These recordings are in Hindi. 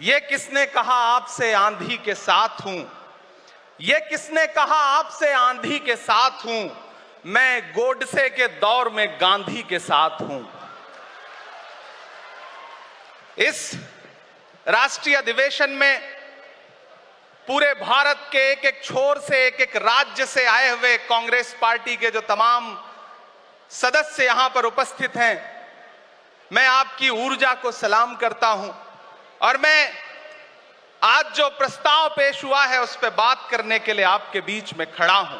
ये किसने कहा आपसे आंधी के साथ हूं, ये किसने कहा आपसे आंधी के साथ हूं, मैं गोडसे के दौर में गांधी के साथ हूं। इस राष्ट्रीय अधिवेशन में पूरे भारत के एक एक छोर से, एक एक राज्य से आए हुए कांग्रेस पार्टी के जो तमाम सदस्य यहां पर उपस्थित हैं, मैं आपकी ऊर्जा को सलाम करता हूं और मैं आज जो प्रस्ताव पेश हुआ है उस पर बात करने के लिए आपके बीच में खड़ा हूं।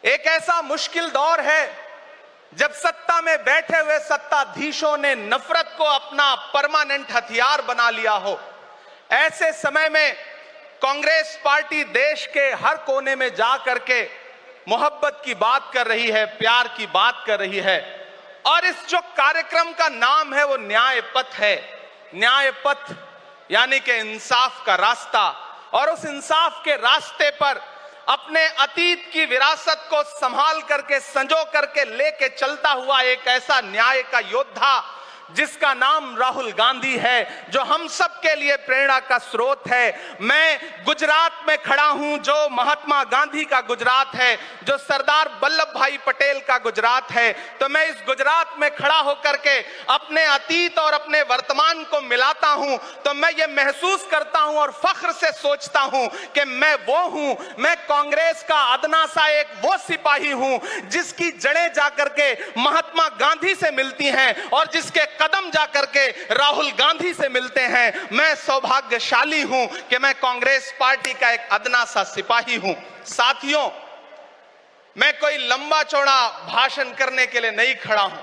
एक ऐसा मुश्किल दौर है जब सत्ता में बैठे हुए सत्ताधीशों ने नफरत को अपना परमानेंट हथियार बना लिया हो। ऐसे समय में कांग्रेस पार्टी देश के हर कोने में जा करके मोहब्बत की बात कर रही है, प्यार की बात कर रही है और इस जो कार्यक्रम का नाम है वो न्याय पथ है। न्याय पथ यानी कि इंसाफ का रास्ता, और उस इंसाफ के रास्ते पर अपने अतीत की विरासत को संभाल करके, संजो करके लेके चलता हुआ एक ऐसा न्याय का योद्धा जिसका नाम राहुल गांधी है, जो हम सब के लिए प्रेरणा का स्रोत है। मैं गुजरात में खड़ा हूं, जो महात्मा गांधी का गुजरात है, जो सरदार वल्लभ भाई पटेल का गुजरात है। तो मैं इस गुजरात में खड़ा होकर के अपने अतीत और अपने वर्तमान को मिलाता हूं तो मैं ये महसूस करता हूं और फख्र से सोचता हूं कि मैं वो हूं, मैं कांग्रेस का अदना सा एक वो सिपाही हूं जिसकी जड़ें जाकर के महात्मा गांधी से मिलती हैं और जिसके कदम जाकर के राहुल गांधी से मिलते हैं। मैं सौभाग्यशाली हूं कि मैं कांग्रेस पार्टी का एक अदना सा सिपाही हूं। साथियों, मैं कोई लंबा चौड़ा भाषण करने के लिए नहीं खड़ा हूं,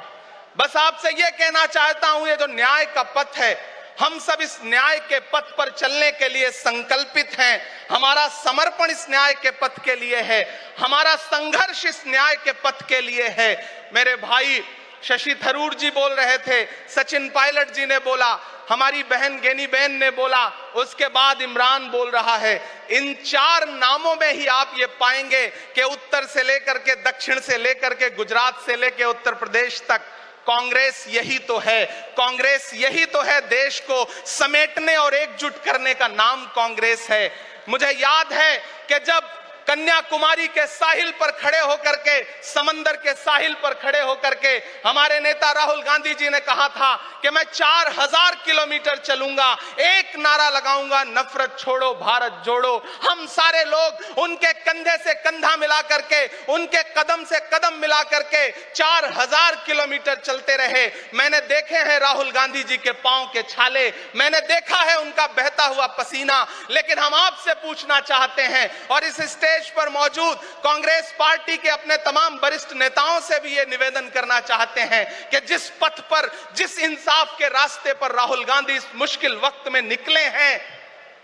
बस आपसे यह कहना चाहता हूं, ये जो न्याय का पथ है, हम सब इस न्याय के पथ पर चलने के लिए संकल्पित हैं। हमारा समर्पण इस न्याय के पथ के लिए है, हमारा संघर्ष इस न्याय के पथ के लिए है। मेरे भाई शशि थरूर जी बोल रहे थे, सचिन पायलट जी ने बोला, हमारी बहन गेनी बहन ने बोला, उसके बाद इमरान बोल रहा है। इन चार नामों में ही आप ये पाएंगे कि उत्तर से लेकर के दक्षिण से लेकर के गुजरात से लेकर उत्तर प्रदेश तक कांग्रेस यही तो है। कांग्रेस यही तो है, देश को समेटने और एकजुट करने का नाम कांग्रेस है। मुझे याद है कि जब कन्याकुमारी के साहिल पर खड़े होकर के, समंदर के साहिल पर खड़े होकर के हमारे नेता राहुल गांधी जी ने कहा था कि मैं 4000 किलोमीटर चलूंगा, एक नारा लगाऊंगा, नफरत छोड़ो भारत जोड़ो। हम सारे लोग उनके कंधे से कंधा मिला करके, उनके कदम से कदम मिला करके 4000 किलोमीटर चलते रहे। मैंने देखे हैं राहुल गांधी जी के पांव के छाले, मैंने देखा है उनका बहता हुआ पसीना। लेकिन हम आपसे पूछना चाहते हैं और इस स्टेज पर मौजूद कांग्रेस पार्टी के अपने तमाम वरिष्ठ नेताओं से भी ये निवेदन करना चाहते हैं कि जिस पथ पर, जिस इंसाफ के रास्ते पर राहुल गांधी इस मुश्किल वक्त में निकले हैं,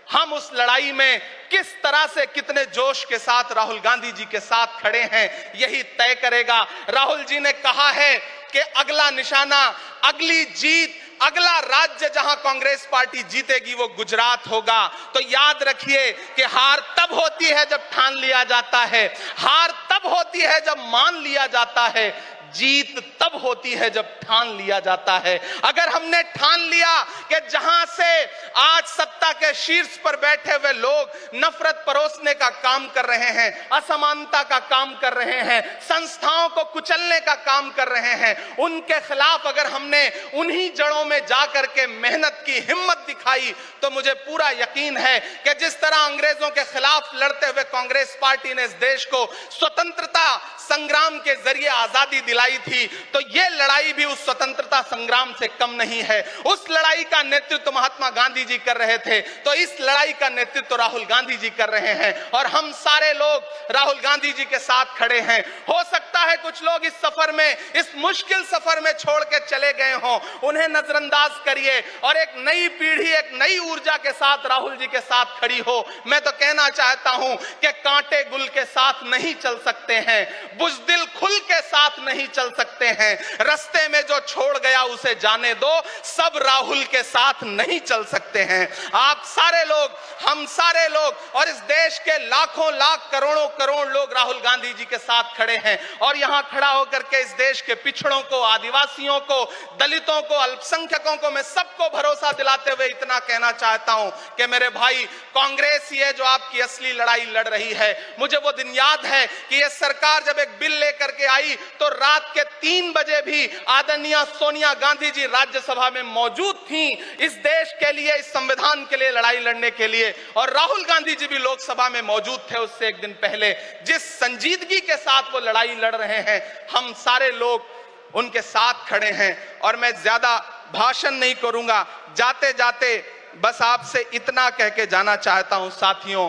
हम उस लड़ाई में किस तरह से, कितने जोश के साथ राहुल गांधी जी के साथ खड़े हैं, यही तय करेगा। राहुल जी ने कहा है कि अगला निशाना, अगली जीत, अगला राज्य जहां कांग्रेस पार्टी जीतेगी वो गुजरात होगा। तो याद रखिए कि हार तब होती है जब ठान लिया जाता है, हार तब होती है जब मान लिया जाता है, जीत तब होती है जब ठान लिया जाता है। अगर हमने ठान लिया कि जहां से आज सत्ता के शीर्ष पर बैठे हुए लोग नफरत परोसने का काम कर रहे हैं, असमानता का काम कर रहे हैं, संस्थाओं को कुचलने का काम कर रहे हैं, उनके खिलाफ अगर हमने उन्हीं जड़ों में जाकर के मेहनत की हिम्मत दिखाई तो मुझे पूरा यकीन है कि जिस तरह अंग्रेजों के खिलाफ लड़ते हुए कांग्रेस पार्टी ने इस देश को स्वतंत्रता संग्राम के जरिए आजादी दिलाई थी, तो यह लड़ाई भी उस स्वतंत्रता संग्राम से कम नहीं है। उस लड़ाई का नेतृत्व महात्मा गांधी जी कर रहे थे, तो इस लड़ाई का नेतृत्व राहुल गांधी जी कर रहे हैं और हम सारे लोग राहुल गांधी जी के साथ खड़े हैं। हो सकता है कुछ लोग इस सफर में, इस मुश्किल सफर में छोड़ के चले गए हों, उन्हें नजरअंदाज करिए और एक नई पीढ़ी, एक नई ऊर्जा के साथ राहुल जी के साथ खड़ी हो। मैं तो कहना चाहता हूं कि कांटे गुल के साथ नहीं चल सकते हैं, बुज़दिल खुल के साथ नहीं चल सकते हैं, रास्ते में जो छोड़ गया उसे जाने दो, सब राहुल के साथ नहीं चल सकते हैं। आप सारे लोग, हम सारे लोग और इस देश के लाखों लाख करोड़ों करोड़ लोग राहुल गांधी जी के साथ खड़े हैं और यहां खड़ा होकर के इस देश के पिछड़ों को, आदिवासियों को, दलितों को, अल्पसंख्यकों को मैं सबको भरोसा दिलाते हुए इतना इतना कहना चाहता हूं कि मेरे भाई, कांग्रेस ये जो आपकी असली लड़ाई लड़ रही है, मुझे वो दिन याद है कि ये सरकार जब एक बिल लेकर के आई तो रात के 3 बजे भी आदरणीय सोनिया गांधी जी राज्यसभा में मौजूद थी इस देश के लिए, इस संविधान के लिए लड़ाई लड़ने के लिए। और राहुल गांधी जी भी लोकसभा में मौजूद थे उससे एक दिन पहले। जिस संजीदगी के साथ वो लड़ाई लड़ रहे हैं, हम सारे लोग उनके साथ खड़े हैं। और मैं ज्यादा भाषण नहीं करूंगा, जाते जाते बस आपसे इतना कह के जाना चाहता हूं साथियों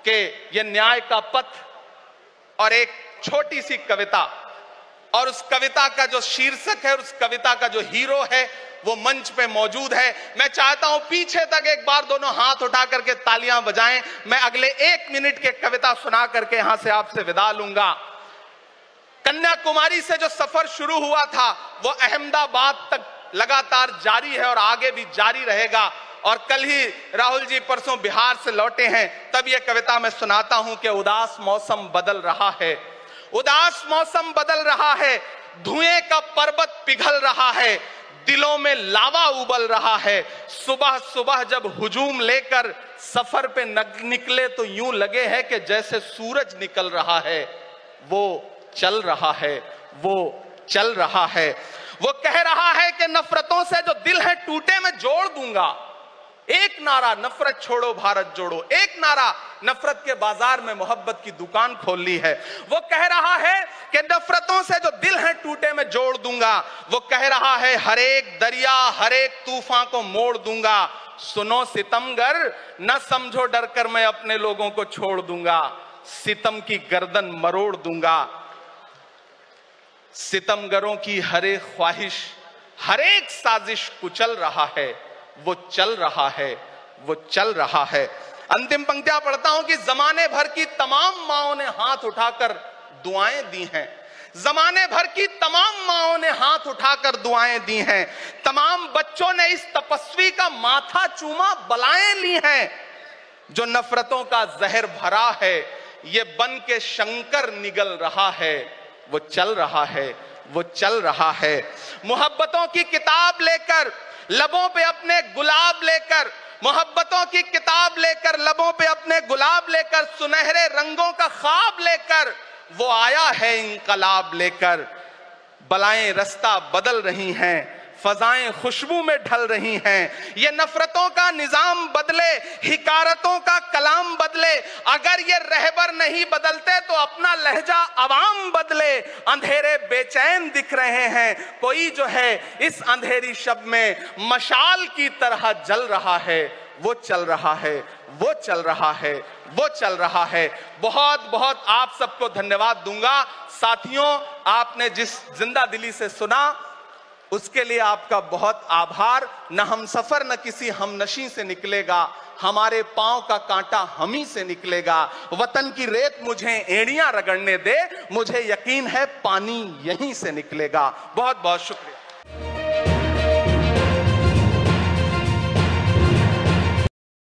कि ये न्याय का पथ और एक छोटी सी कविता, और उस कविता का जो शीर्षक है, उस कविता का जो हीरो है वो मंच पे मौजूद है। मैं चाहता हूं पीछे तक एक बार दोनों हाथ उठा करके तालियां बजाएं। मैं अगले 1 मिनट के कविता सुना करके यहां से आपसे विदा लूंगा। कन्याकुमारी से जो सफर शुरू हुआ था वो अहमदाबाद तक लगातार जारी है और आगे भी जारी रहेगा। और कल ही राहुल जी परसों बिहार से लौटे हैं, तब यह कविता मैं सुनाता हूं कि उदास मौसम बदल रहा है, उदास मौसम बदल रहा है, धुएं का पर्वत पिघल रहा है, दिलों में लावा उबल रहा है। सुबह सुबह जब हुजूम लेकर सफर पे निकले तो यूं लगे है कि जैसे सूरज निकल रहा है। वो चल रहा है, वो चल रहा है। वो कह रहा है कि नफरतों से जो दिल है टूटे मैं जोड़ दूंगा। एक नारा नफरत छोड़ो भारत जोड़ो, एक नारा नफरत के बाजार में मोहब्बत की दुकान खोल ली है। वो कह रहा है कि नफरतों से जो दिल है टूटे मैं जोड़ दूंगा। वो कह रहा है हर एक दरिया हर एक तूफान को मोड़ दूंगा। सुनो सितमगर न समझो डर कर मैं अपने लोगों को छोड़ दूंगा। सितम की गर्दन मरोड़ दूंगा। सितमगरों की हर एक ख्वाहिश हर एक साजिश कुचल रहा है। वो चल रहा है, वो चल रहा है। अंतिम पंक्तियां पढ़ता हूं कि जमाने भर की तमाम माओं ने हाथ उठाकर दुआएं दी हैं। जमाने भर की तमाम माओं ने हाथ उठाकर दुआएं दी हैं। तमाम बच्चों ने इस तपस्वी का माथा चूमा, बलाएं ली हैं। जो नफरतों का जहर भरा है ये बन के शंकर निगल रहा है। वो चल रहा है, वो चल रहा है। मोहब्बतों की किताब लेकर लबों पे अपने गुलाब लेकर, मोहब्बतों की किताब लेकर लबों पे अपने गुलाब लेकर, सुनहरे रंगों का ख्वाब लेकर वो आया है इंकलाब लेकर। बलाएं रास्ता बदल रही हैं, फजाएं खुशबू में ढल रही हैं। ये नफरतों का निजाम बदले, हिकारतों का कलाम बदले। अगर ये रहबर नहीं बदलते तो अपना लहजा अवाम बदले। अंधेरे बेचैन दिख रहे हैं, कोई जो है इस अंधेरी शब में मशाल की तरह जल रहा है। वो चल रहा है, वो चल रहा है, वो चल रहा है। बहुत बहुत आप सबको धन्यवाद दूंगा। साथियों, आपने जिस जिंदा दिली से सुना उसके लिए आपका बहुत आभार। न हम सफर न किसी हमनशी से निकलेगा, हमारे पांव का कांटा हम ही से निकलेगा। वतन की रेत मुझे एड़ियां रगड़ने दे, मुझे यकीन है पानी यहीं से निकलेगा। बहुत बहुत शुक्रिया।